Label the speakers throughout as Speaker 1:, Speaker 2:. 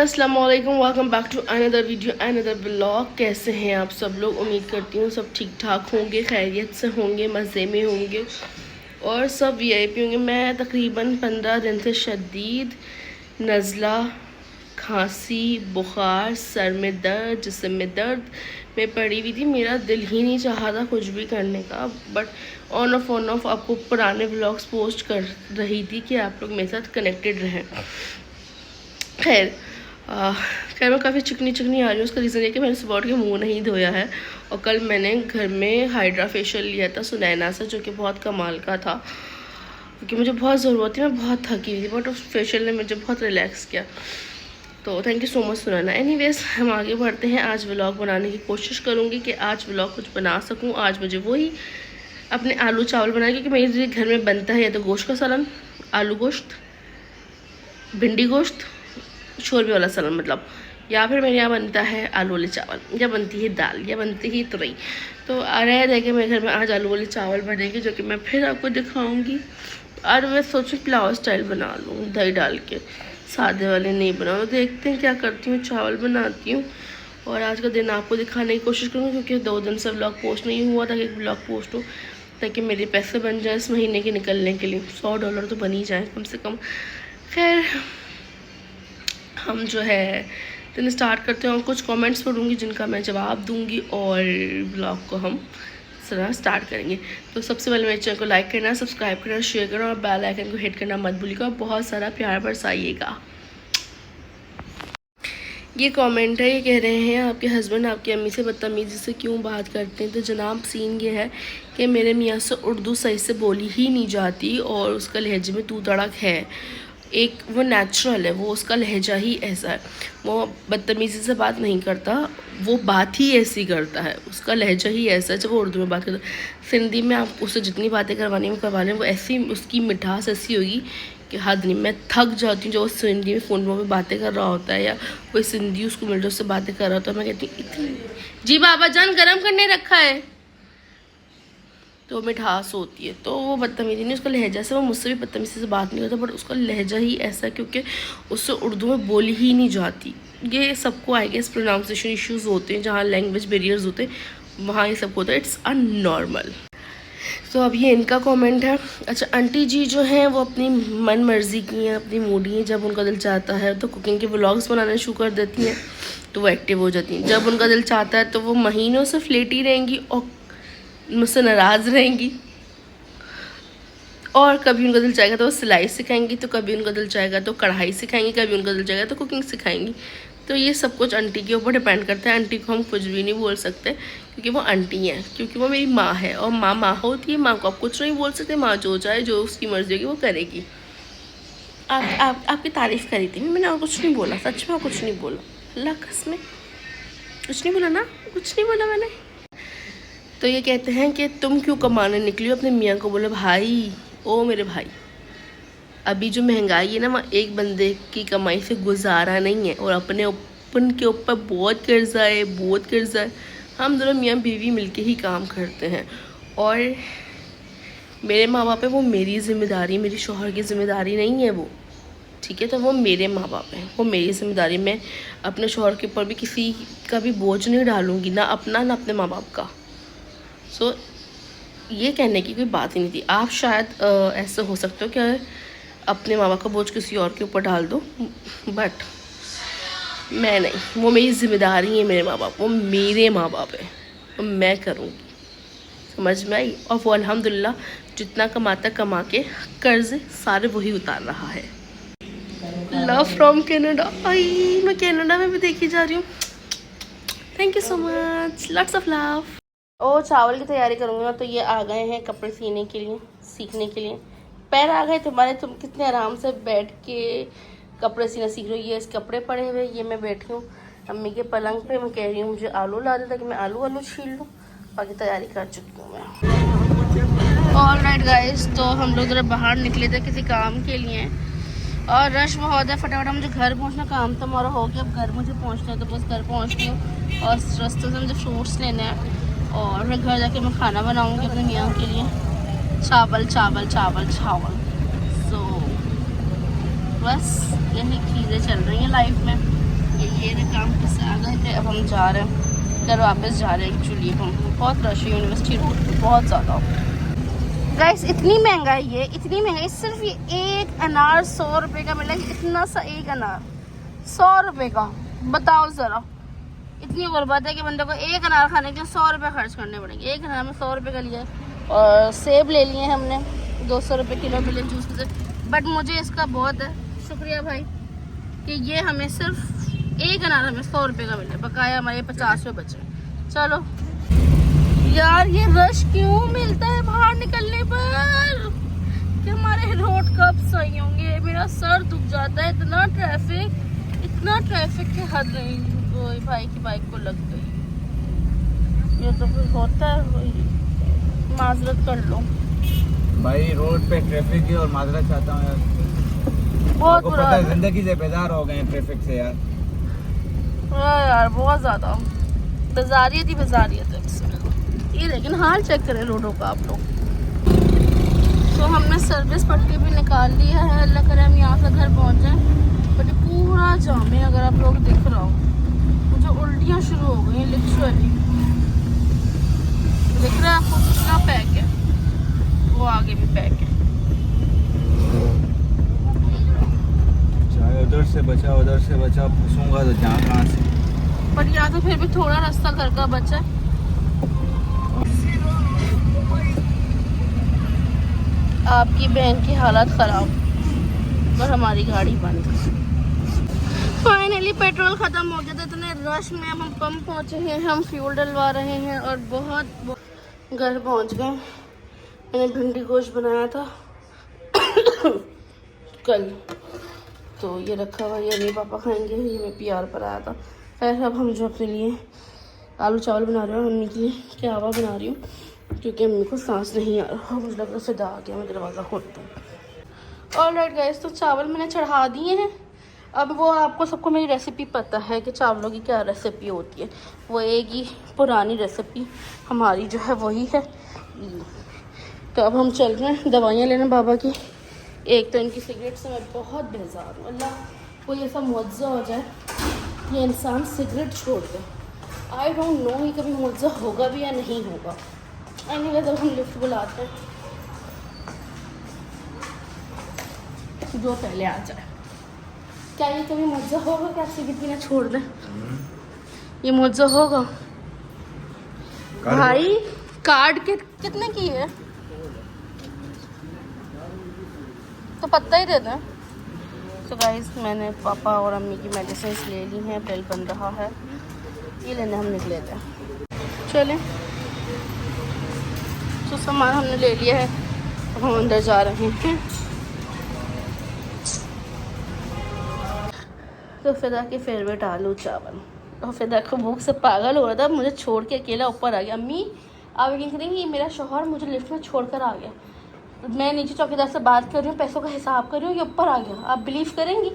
Speaker 1: अस्सलाम वालेकुम, welcome back to another video another blog. कैसे हैं आप सब लोग? उम्मीद करती हूँ सब ठीक ठाक होंगे, खैरियत से होंगे, मज़े में होंगे और सब वीआईपी होंगे। मैं तकरीबन 15 दिन से शदीद नज़ला, खांसी, बुखार, सर में दर्द, जिस्म में दर्द में पड़ी हुई थी। मेरा दिल ही नहीं चाहा था कुछ भी करने का, बट ऑन ऑफ आपको पुराने व्लॉग्स पोस्ट कर रही थी कि आप लोग मेरे साथ कनेक्टेड रहें। खैर मैं काफ़ी चिकनी आ रही हूँ। उसका रीज़न ये कि मैंने सुबह उठ के मुँह नहीं धोया है और कल मैंने घर में हाइड्रा फेशियल लिया था सुनैना से, जो कि बहुत कमाल का था क्योंकि मुझे बहुत ज़रूरत थी। मैं बहुत थकी हुई थी बट उस फेशियल ने मुझे बहुत रिलैक्स किया, तो thank you so much Sunaina. Anyways हम आगे बढ़ते हैं। आज व्लॉग बनाने की कोशिश करूँगी कि आज व्लॉग कुछ बना सकूँ। आज मुझे वही अपने आलू चावल बनाए क्योंकि मेरे घर में बनता है या तो गोश्त का सालन, आलू गोश्त, भिंडी गोश्त, शोरबे वाला सालन मतलब, या फिर मेरे यहाँ बनता है आलू वाले चावल, या बनती है दाल, या बनती है तुरई। तो आ रहा है कि मेरे घर में आज आलू वाले चावल बनेंगे, जो कि मैं फिर आपको दिखाऊंगी। और मैं सोचूं पुलाव स्टाइल बना लूँ दही डाल के, सादे वाले नहीं बनाऊँ। देखते हैं क्या करती हूँ, चावल बनाती हूँ और आज का दिन आपको दिखाने की कोशिश करूँगी क्योंकि 2 दिन से व्लॉग पोस्ट नहीं हुआ था कि व्लॉग पोस्ट हो, ताकि मेरे पैसे बन जाए इस महीने के निकलने के लिए। $100 तो बन ही जाए कम से कम। खैर हम जो है दिन स्टार्ट करते हैं और कुछ कमेंट्स पढ़ूंगी जिनका मैं जवाब दूंगी और ब्लॉग को हम स्टार्ट करेंगे। तो सबसे पहले मेरे चैनल को लाइक करना, सब्सक्राइब करना, शेयर करना और बेल आइकन को हिट करना मत भूलिएगा। बहुत सारा प्यार बरसाइएगा। ये कमेंट है, ये कह रहे हैं आपके हस्बैंड आपकी अम्मी से बदतमीज़ी से क्यों बात करते हैं। तो जनाब सीन ये है कि मेरे मियाँ से उर्दू सही से बोली ही नहीं जाती और उसका लहजे में तू तड़क है। एक वो नेचुरल है, वो उसका लहजा ही ऐसा है। वो बदतमीज़ी से बात नहीं करता, वो बात ही ऐसी करता है, उसका लहजा ही ऐसा है। जब वो उर्दू में बात करता है, सिंधी में आप उससे जितनी बातें करवानी वो करवा लें, वो ऐसी उसकी मिठास ऐसी होगी कि हद नहीं। मैं थक जाती हूँ जब वो सिंधी में फ़ोन में बातें कर रहा होता है या कोई सिंधी उसको मिल जाए उससे बातें कर रहा होता है। मैं कहती हूँ इतनी जी बाबा जान गर्म करने रखा है, तो मिठास होती है। तो वो बदतमीज़ी नहीं, उसका लहजा से, वो मुझसे भी बदतमीज़ी से बात नहीं करता बट उसका लहजा ही ऐसा क्योंकि उससे उर्दू में बोली ही नहीं जाती। ये सबको आई गेस प्रोनाउंसिएशन इश्यूज़ होते हैं, जहाँ लैंग्वेज बैरियर्स होते हैं वहाँ ये सब होता है। इट्स अननॉर्मल। तो अब ये इनका कमेंट है। अच्छा, आंटी जी जो हैं वो अपनी मन मर्जी की हैं, अपनी मूडी हैं। जब उनका दिल चाहता है तो कुकिंग के व्लॉग्स बनाना शुरू कर देती हैं, तो वो एक्टिव हो जाती हैं। जब उनका दिल चाहता है तो वो महीनों से फ्लेटी रहेंगी और मुझसे नाराज़ रहेंगी। और कभी उनका दिल चाहेगा तो वो सिलाई सिखाएंगी, तो कभी उनका दिल चाहेगा तो कढ़ाई सिखाएंगी, कभी उनका दिल चाहेगा तो कुकिंग सिखाएंगी। तो ये सब कुछ आंटी के ऊपर डिपेंड करता है। आंटी को हम कुछ भी नहीं बोल सकते क्योंकि वो आंटी हैं, क्योंकि वो मेरी माँ है और माँ होती है। माँ को आप कुछ नहीं बोल सकते। माँ जो चाहे, जो उसकी मर्जी होगी वो करेगी। आपकी तारीफ़ करी थी मैंने और कुछ नहीं बोला, सच में कुछ नहीं बोला, अल्लाह कसम कुछ नहीं बोला ना, कुछ नहीं बोला मैंने। तो ये कहते हैं कि तुम क्यों कमाने निकली हो। अपने मियाँ को बोले भाई, ओ मेरे भाई, अभी जो महंगाई है ना, वहाँ एक बंदे की कमाई से गुजारा नहीं है और अपन के ऊपर बहुत कर्जा है, बहुत कर्जा है। हम दोनों मियाँ बीवी मिलके ही काम करते हैं और मेरे माँ बाप है, वो मेरी जिम्मेदारी, मेरी शौहर की जिम्मेदारी नहीं है वो, ठीक है। तो वो मेरे माँ बाप हैं, वो मेरी जिम्मेदारी। मैं अपने शौहर के ऊपर भी किसी का भी बोझ नहीं डालूँगी, ना अपना ना अपने माँ बाप का। सो ये कहने की कोई बात ही नहीं थी। आप शायद ऐसे हो सकते हो कि अपने माँ बाप का बोझ किसी और के ऊपर डाल दो, बट मैं नहीं। वो मेरी जिम्मेदारी है, मेरे माँ बाप, वो मेरे माँ बाप है, तो मैं करूँगी। समझ में आई? और वो अल्हम्दुलिल्लाह जितना कमाता कमा के कर्ज सारे वही उतार रहा है। Love from Canada. आई मैं कनाडा में भी देखी जा रही हूँ। Thank you so much, lots of love. और चावल की तैयारी करूँगा। तो ये आ गए हैं कपड़े सीने के लिए, सीखने के लिए। पैर आ गए तुम्हारे, तुम कितने आराम से बैठ के कपड़े सीना सीख रहे हो। ये कपड़े पड़े हुए, ये मैं बैठी हूँ अम्मी के पलंग पे। मैं कह रही हूँ मुझे आलू ला दे ताकि मैं आलू छील लूँ। बाकी तैयारी कर चुकी हूँ मैं। ऑल राइट गाइस, तो हम लोग जरा बाहर निकले थे किसी काम के लिए और रश बहुत है। फटाफट मुझे घर पहुँचना, काम तो हमारा हो गया। अब घर मुझे पहुँचना है तो बस घर पहुँचती हूँ और रास्ते से मुझे फ्रूट्स लेने हैं और मैं घर जाके मैं खाना बनाऊँगी अपने मियाँ के लिए। चावल चावल चावल चावल। सो बस यही चीज़ें चल रही हैं लाइफ में। ये ना काम से आ गए थे, अब हम जा रहे हैं घर वापस जा रहे हैं। एक्चुअली हम बहुत रश है यूनिवर्सिटी रोड पर, बहुत ज़्यादा। गाइस इतनी महंगाई है, इतनी महंगाई, सिर्फ ये एक अनार 100 रुपये का मिला। इतना सा एक अनार 100 रुपये का, बताओ ज़रा। इतनी गुर्बत है कि बंदे को एक अनार खाने के लिए 100 रुपये खर्च करने पड़ेंगे। एक अनार में 100 रुपये का लिया है। और सेब ले लिए हमने 200 रुपये किलो मिले जूस से। बट मुझे इसका बहुत है शुक्रिया भाई कि ये हमें सिर्फ एक अनार हमें 100 रुपये का मिले, बकाया हमारे 50 रुपये बचे। चलो यार, ये रश क्यों मिलता है बाहर निकलने पर कि हमारे रोड कब सही होंगे। मेरा सर दुख जाता है, इतना ट्रैफिक की हद नहीं। कोई भाई की बाइक को लग गई, ये तो फिर होता है, माजरत कर लो
Speaker 2: भाई। रोड पे ट्रैफिक है और माजरत चाहता हूँ यार,
Speaker 1: बहुत बुरा है।
Speaker 2: जिंदगी से बेजार हो गए ट्रैफिक से यार।
Speaker 1: यार बहुत ज़्यादा बेजारियत है इसमें। ये लेकिन हाल चेक करें रोडों का आप लोग। तो हमने सर्विस पट्टी भी निकाल लिया है, अल्लाह करे हम यहाँ से घर पहुँच जाएँ। बट पूरा जाम है, अगर आप लोग दिख रहा हो, मुझे उल्टियाँ शुरू हो गई लिटरली। दिख रहा है आपको कितना पैक है, वो आगे भी पैक है।
Speaker 2: चाहे उधर से बचा फंसूंगा तो जहाँ कहाँ से।
Speaker 1: पर यहाँ तो फिर भी थोड़ा रास्ता घर का बचा है। आपकी बहन की हालत ख़राब और हमारी गाड़ी बंद। फाइनली पेट्रोल ख़त्म हो गया था, इतने रश में अब हम पंप पहुँचे हैं, हम फ्यूल डलवा रहे हैं और बहुत घर पहुँच गए। मैंने भिंडी गोश्त बनाया था कल, तो ये रखा हुआ, ये मेरे पापा खाएंगे, ये मैं PR पर आया था। खैर अब हम जो अपने लिए आलू चावल बना रहे हैं, मम्मी के लिए क्या हवा बना रही हूँ क्योंकि अम्मी को सांस नहीं आ रहा। मुझे लग रहा फिदा आ गया, मैं दरवाज़ा खोलता हूँ। ऑलराइट गाइस, तो चावल मैंने चढ़ा दिए हैं। अब वो आपको सबको मेरी रेसिपी पता है कि चावलों की क्या रेसिपी होती है। वो एक ही पुरानी रेसिपी हमारी जो है वही है। तो अब हम चल रहे हैं दवाइयाँ लेने बाबा की। एक तो इनकी सिगरेट से मैं बहुत बेजार हूँ। अल्लाह कोई ऐसा मुआवजा हो जाए ये इंसान सिगरेट छोड़ दे। आई डोंट नो ये कभी मुआवजा होगा भी या नहीं होगा। एनीवे जब हम लिफ्ट बुलाते हैं जो पहले आ जाए। क्या ये कभी मुआवजा होगा कि आप सिगरेट पीना छोड़ दें? ये मुआवजा होगा भाई। कार्ड के कितने की है तो पता ही देना। तो गाइस मैंने पापा और अम्मी की मेडिसिन ले ली हैं, बेल बन रहा है, ये लेने हम निकले थे। चलें, तो सामान हमने ले लिया है, अब हम अंदर जा रहे हैं। तो फिदा के फेवरेट आलू चावल। तो फिदा को भूख से पागल हो रहा था, मुझे छोड़ के अकेला ऊपर आ गया। अम्मी आप यकीन करेंगी मेरा शौहर मुझे लिफ्ट में छोड़कर आ गया। मैं नीचे चौकीदार से बात कर रही हूँ, पैसों का हिसाब कर रही हूँ, ये ऊपर आ गया। आप बिलीव करेंगी?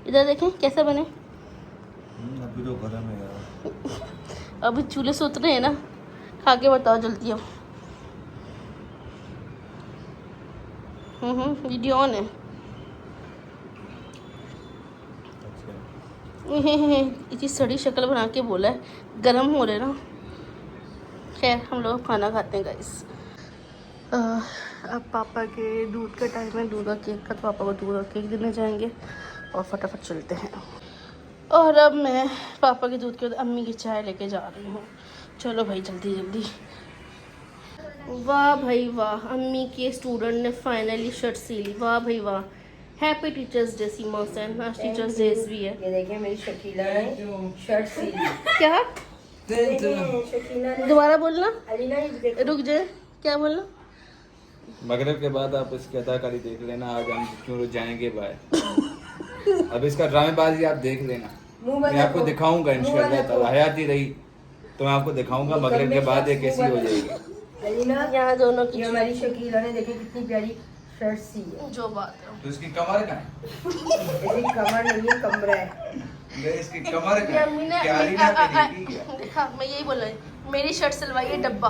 Speaker 1: इधर देखें कैसे बने।
Speaker 2: अभी तो गरम है यार।
Speaker 1: अभी चूल्हे से उतरे हैं ना, खा के बताओ जल्दी। अब वीडियो ऑन है। इतनी सड़ी शक्ल बना के बोला है, गरम हो रहे ना। खैर हम लोग खाना खाते हैं गाइस। अब पापा के दूध का टाइम है, दूध और केक का, तो पापा को दूध और केक देने जाएंगे और फटाफट चलते हैं। और अब मैं पापा के दूध के बाद अम्मी की चाय लेके जा रही हूँ। चलो भाई जल्दी जल्दी। वाह भाई वाह, अम्मी के स्टूडेंट ने फाइनली शर्ट सी ली। वाह भाई वाह, हैप्पी टीचर्स डे सीमा हुसैन। आज टीचर्स डे भी है।
Speaker 3: ये देखिए मेरी शकीला ने शर्ट सी ली।
Speaker 1: क्या
Speaker 3: शकीला ने
Speaker 1: दोबारा बोलना,
Speaker 3: अलीना ये
Speaker 1: रुक जाए, क्या बोलना?
Speaker 2: मगरिब के बाद आप इसकी अदाकारी देख लेना, आज हम क्यों जाएंगे बाय। अब इसका ड्रामेबाजी आप देख लेना, मैं आपको दिखाऊंगा इंशाल्लाह ताला। हयाती रही तो मैं आपको दिखाऊंगा मगरिब के बाद ये कैसी हो जाएगी।
Speaker 3: अलीना
Speaker 1: यहाँ दोनों की
Speaker 3: ये हमारी शकीला ने देखिए कितनी प्यारी शर्ट सी है।
Speaker 1: जो बात है,
Speaker 2: तो इसकी कमर का
Speaker 3: इसकी कमर नहीं है, कमरा है।
Speaker 2: इसकी कमर
Speaker 1: ये अम्मी ने
Speaker 2: क्या अलीना पहनी है?
Speaker 1: देखा, मैं यही बोल रही, मेरी शर्ट सिलवाई है डब्बा।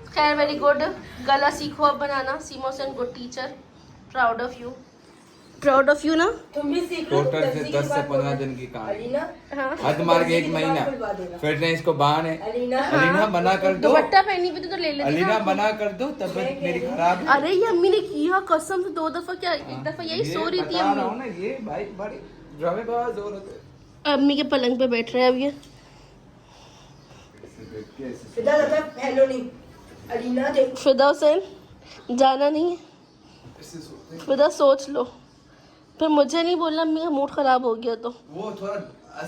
Speaker 1: खैर वेरी गुड, गला सीखो अब बनाना। Seema Hussain good teacher, proud of you. Proud of you ना।
Speaker 3: तुम भी सीख लो।
Speaker 2: टोटल से 10 से 15 दिन की कहानी आज तुम्हारे के 1 महीना फिटनेस को बहाने अलीना मना कर दो
Speaker 1: दुपट्टा पहनी भी तो ले लेती
Speaker 2: अलीना मना कर दो तबीयत मेरी खराब है
Speaker 1: अरे ये अम्मी ने किया कसम से 2 दफा क्या 1 दफा यही सो रही थी
Speaker 2: बता रहा हूँ
Speaker 1: अम्मी।
Speaker 2: ना ये भाई बड़ी ड्रामेबाज औरत है।
Speaker 1: अम्मी के पलंग पे बैठ रहे हैं अब ये।
Speaker 3: फिदा दादा हेलो नहीं अलीना देख
Speaker 1: फिदा हुसैन जाना नहीं है। फिदा सोच लो फिर मुझे नहीं बोलना अम्मी का मूड खराब हो गया तो।
Speaker 2: वो थोड़ा